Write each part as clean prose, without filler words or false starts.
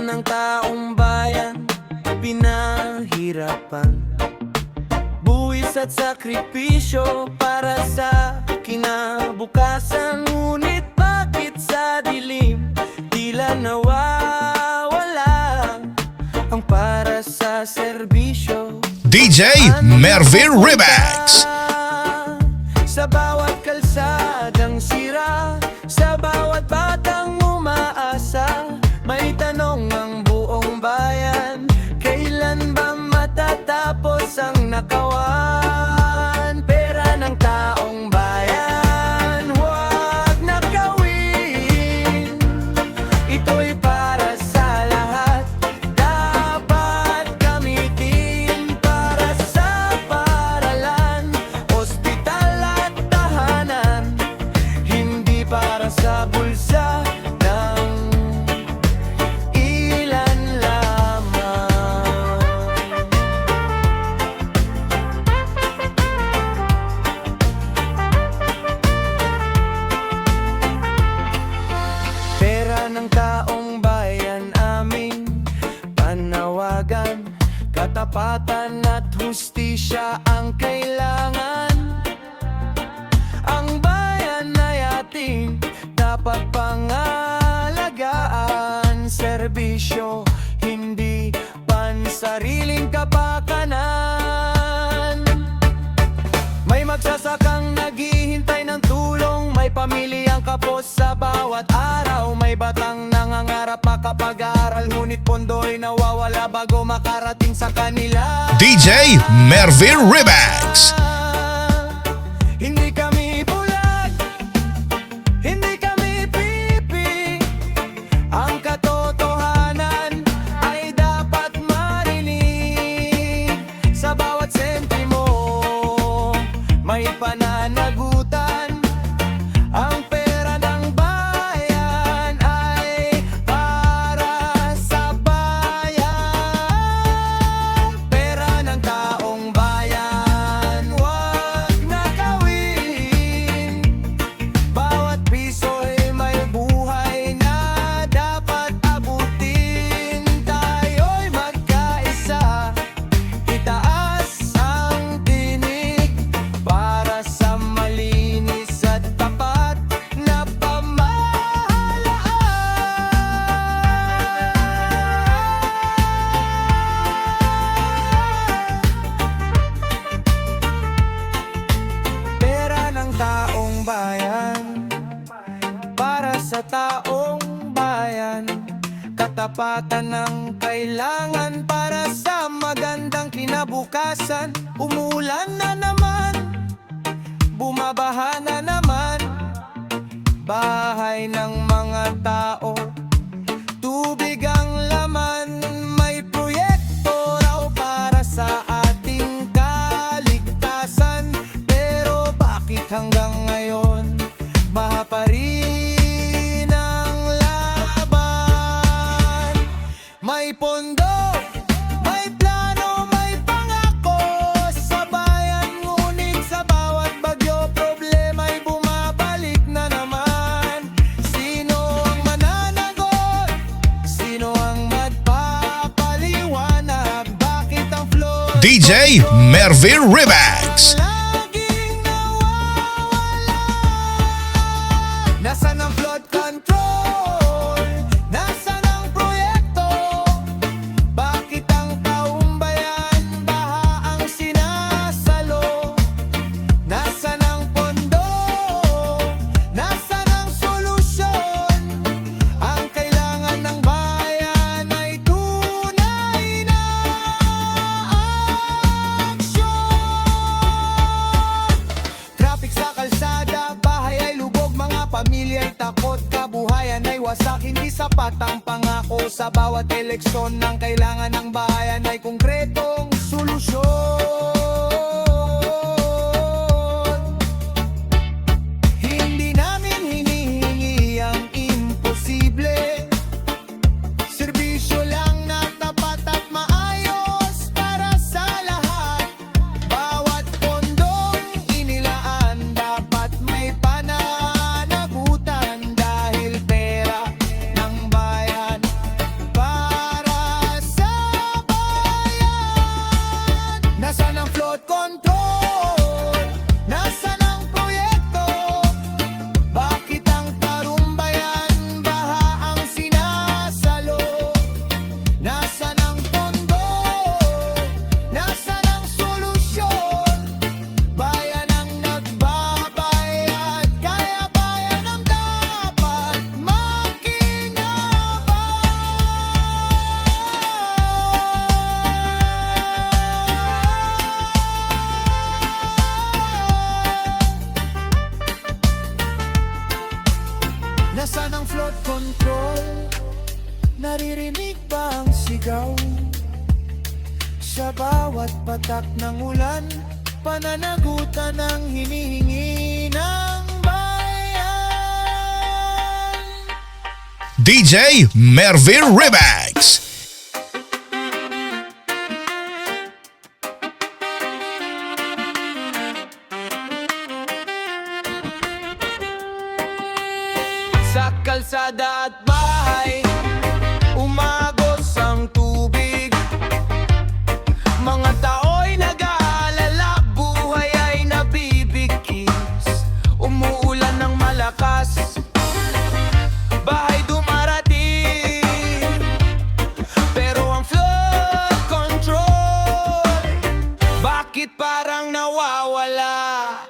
ng taong bayan pinahirapan, buwis at sakripisyo para sa kinabukasan. Ngunit bakit sa dilim tila nawawala ang para sa serbisyo? DJ Mervin Remix. Sa bawat kalsadang sira, sa bawat batang umaasa, may tanong ang buong bayan: kailan ba matatapos ang nakawan? Pera ng taong bayan, huwag nakawin. Ito'y para sa lahat, dapat gamitin para sa paaralan, ospital at tahanan, hindi para sa bulsa ng ilan lamang. Pera ng taong bayan aming panawagan, katapatan at hustisya ang kailangan. Ang bayan ay ating dapat pangalagaan, serbisyo, hindi pansariling kapakanan. May magsasakang naghihintay ng tulong, may pamilyang kapos sa bawat araw, may batang nangangarap makapag-aral, ngunit pondo'y nawawala bago makarating sa kanila. DJ Mervin Remix. Hindi kami bulag, hindi kami pipi, ang katotohanan ay dapat marinig. Sa bawat sentimo may pananagutan, ang pera ng bayan ay para sa bayan. Pera ng taong bayan, huwag nakawin. Bawat piso'y may buhay na dapat abutin. Tayo'y magkaisa, itaas ang tinig para sa malinis at tapat na pamahalaan. Pera ng taong bayan, para sa taong bayan, katapatan ng kailangan para sa magandang kinabukasan. Umulan na naman, bumabaha na naman, bahay ng mga tao, tubig ang laman. May proyekto raw para sa ating kaligtasan, pero bakit hanggang ngayon baha pa rin ang laban? May pondo, may plano, may pangako sa bayan, ngunit sa bawat bagyo problema'y bumabalik na naman. Sino ang mananagot? Sino ang magpapaliwanag? Bakit ang flow DJ Mervin Remix. laging nawawala? Nasaan ang flood control? Nasaan ang proyekto? Bakit ang taong bayan baha ang sinasalo? Nasaan ang pondo? Nasaan ang solusyon? Ang kailangan ng bayan ay tunay na aksyon. Traffic sa kalsada, bahay ay lubog, mga pamilya ay takot, kabuhayan ay wasak, hindi sapat ang pangako. Sa bawat eleksyon, ng kailangan ng bayan ay konkretong solusyon. Hindi namin hinihingi ang imposible, serbisyo lang na tapat at maayos para sa lahat. Bawat pondong inilaan dapat may pananagutan, dahil pera ng bayan para bawat patak ng ulan, pananagutan ang hinihingi ng bayan. DJ Mervin Ribax. Sa kalsada at bahay, umagos ang tubig. Mga tao'y nag-aalala, buhay ay nabibigkis. Umuulan ng malakas, bahay dumarating. Pero ang flood control, bakit parang nawawala?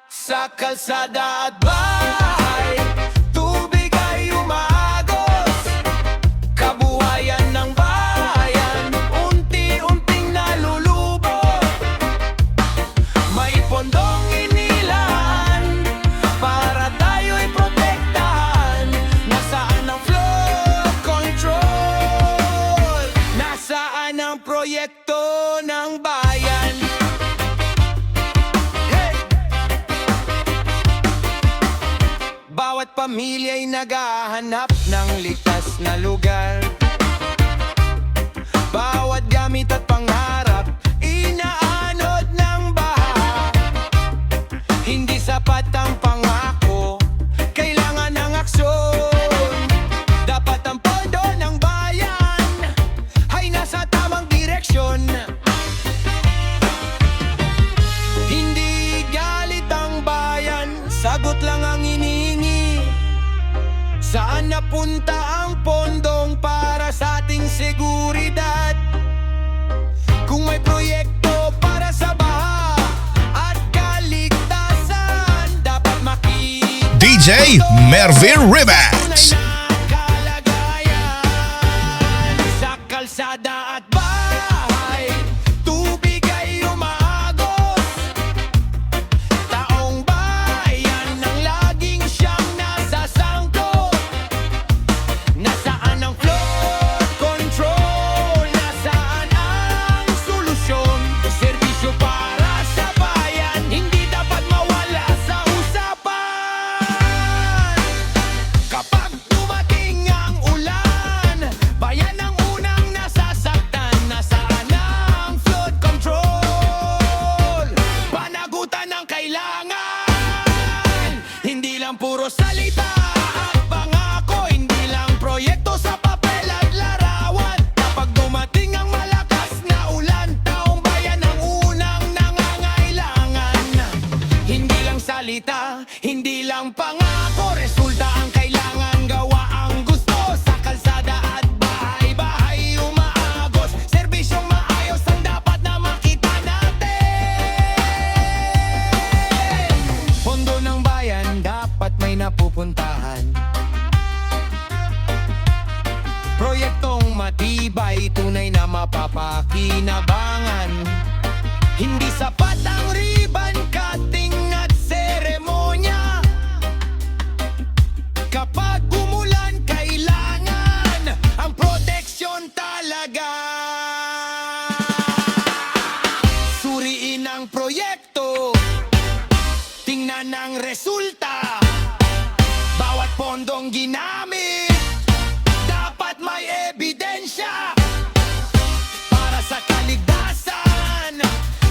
Sa kalsada at bahay, tubig ay umagos. Kabuhayan ng bayan, unti-unting nalulubog. May pondong inilaan para tayo'y protektahan. Nasaan ang flood control? Nasaan ang proyekto ng bayan? Bawat pamilya'y naghahanap ng ligtas na lugar. Bawat gamit at pangarap, inaanod ng baha. Hindi sapat ang pangako, kailangan ng aksyon. Dapat ang pondo ng bayan ay nasa tamang direksyon. Hindi galit ang bayan, sagot lang ang inihingi. Saan napunta ang pondong para sa ating seguridad? Kung may proyekto para sa baha at kaligtasan, dapat makita DJ Mervin Ribax. kalagayan. Sa kalsada at bahay, tubig ay umaagos. Taong bayan ang laging siyang nasasangkot. Nasaan ang flood control? Nasaan ang solusyon? Serbisyo para sa bayan, hindi dapat mawala sa usapan. Kapag dumating ang ulan, bayan ang unang nasasaktan. Nasaan ang flood control? Panagutan ang kailangan. Hindi lang puro salita at pangako, hindi lang proyekto sa papel at larawan. Kapag dumating ang malakas na ulan, taong bayan ang unang nangangailangan. Hindi lang salita, hindi lang pangako, resulta ang kailangan. Gawa ang gusto sa kalsada at bahay, bahay umaagos. Serbisyong maayos ang dapat na makita natin. Pondo ng bayan, dapat may napupuntahan. Proyektong matibay, tunay na mapapakinabangan. Hindi sapat ang ribbon cutting at seremonya. Kapag umulan, kailangan ang proteksyon talaga. Suriin ang proyekto, tingnan ang resulta. Bawat pondong ginamit, dapat may ebidensya para sa kaligtasan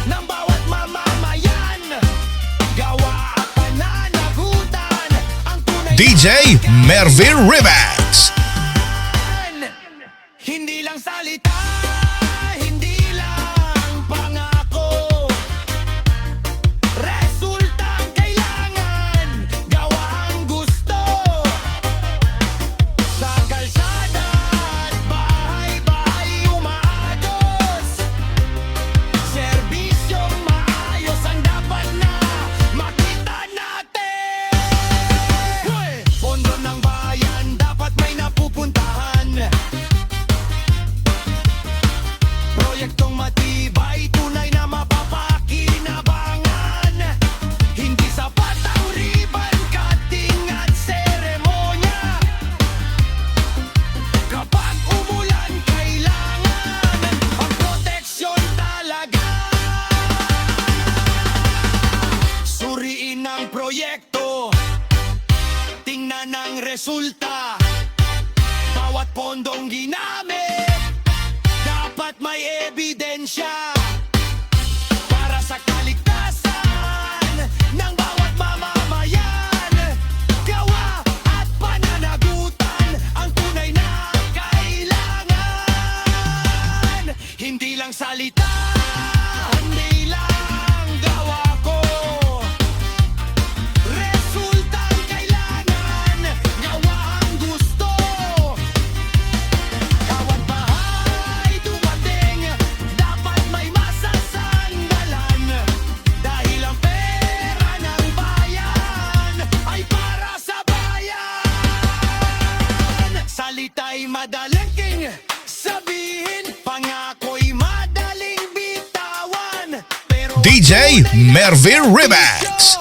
ng bawat mamamayan. Gawa at pananagutan ang tunay DJ Mervin Ribax. Hindi lang salita, hindi lang pangako, resulta ang kailangan. Gawa ang gusto sa kalsada at bahay, bahay umaagos. Serbisyong maayos ang dapat na makita natin. Pondo ng bayan, dapat may yan ang resulta. Bawat pondong ginamit dapat may ebidensya para sa kaligtasan ng bawat mamamayan. Gawa at pananagutan ang tunay na kailangan. Hindi lang salita, hindi lang gawa ko. Resulta ang kailangan, gawa ang gusto. Bawat bahay dumating, dapat may masasanggalan. Dahil ang pera ng bayan ay para sa bayan. Salita'y madaling sabihin, pangako'y madaling bitawan. Pero DJ Mervin Remix.